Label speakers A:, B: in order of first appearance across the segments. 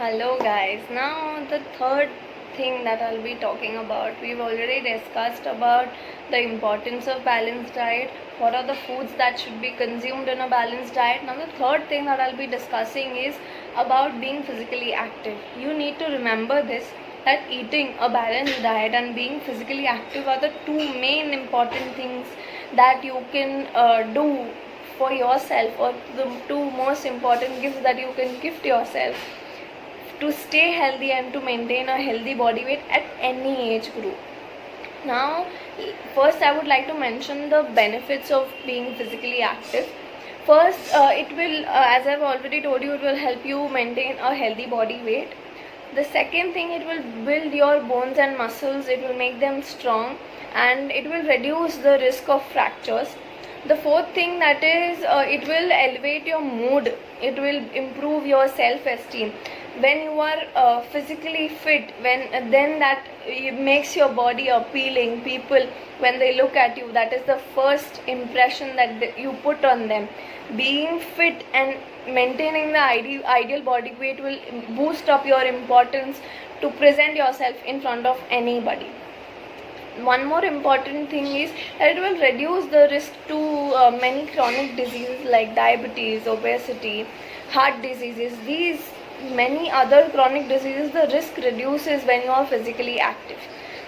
A: Hello guys. Now the third thing that I'll be talking about, we've already discussed about the importance of balanced diet, what are the foods that should be consumed in a balanced diet. Now the third thing that I'll be discussing is about being physically active. You need to remember this, that eating a balanced diet and being physically active are the two main important things that you can do for yourself, or the two most important gifts that you can gift yourself to stay healthy and to maintain a healthy body weight at any age group. Now, first I would like to mention the benefits of being physically active. First, it will, as I've already told you, it will help you maintain a healthy body weight. The second thing, it will build your bones and muscles, it will make them strong, and it will reduce the risk of fractures. The fourth thing, that is, it will elevate your mood, it will improve your self-esteem. When you are physically fit, then that makes your body appealing. People, when they look at you, that is the first impression that you put on them. Being fit and maintaining the ideal body weight will boost up your importance to present yourself in front of anybody. One more important thing is that it will reduce the risk to many chronic diseases like diabetes, obesity, heart diseases. These many other chronic diseases, the risk reduces when you are physically active.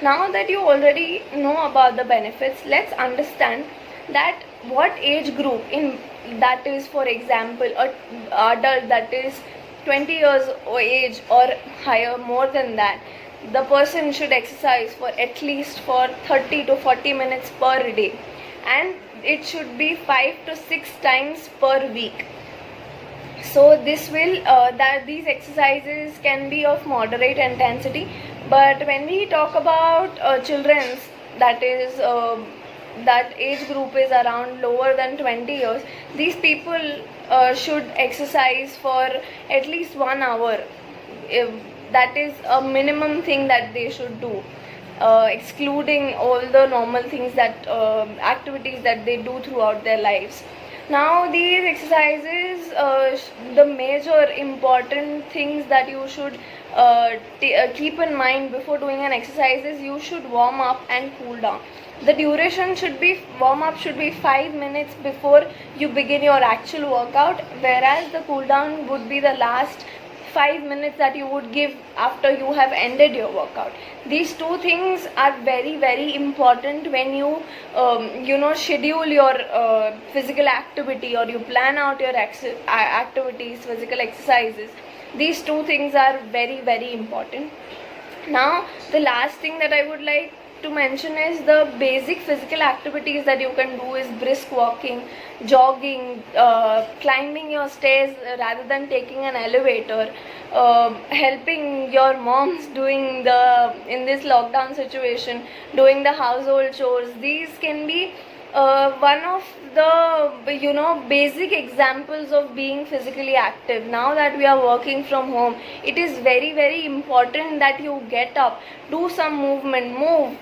A: Now that you already know about the benefits, let's understand that what age group, in that is, for example, a adult that is 20 years of age or higher, more than that, the person should exercise for at least for 30 to 40 minutes per day, and it should be 5 to 6 times per week. So this will that these exercises can be of moderate intensity, but when we talk about children's, that is that age group is around lower than 20 years, these people should exercise for at least 1 hour. That is a minimum thing that they should do, excluding all the normal things, that activities that they do throughout their lives. Now these exercises, the major important things that you should keep in mind before doing an exercise is you should warm up and cool down. The duration should be, warm up should be 5 minutes before you begin your actual workout, whereas the cool down would be the last 5 minutes that you would give after you have ended your workout. These two things are very, very important when you schedule your physical activity, or you plan out your activities, physical exercises. These two things are very, very important. Now the last thing that I would like to mention is the basic physical activities that you can do is brisk walking, jogging, climbing your stairs rather than taking an elevator, helping your moms doing in this lockdown situation, doing the household chores. These can be one of the basic examples of being physically active. Now that we are working from home, it is very, very important that you get up, do some movement,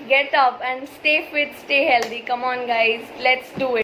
A: get up and stay fit, stay healthy. Come on guys, let's do it.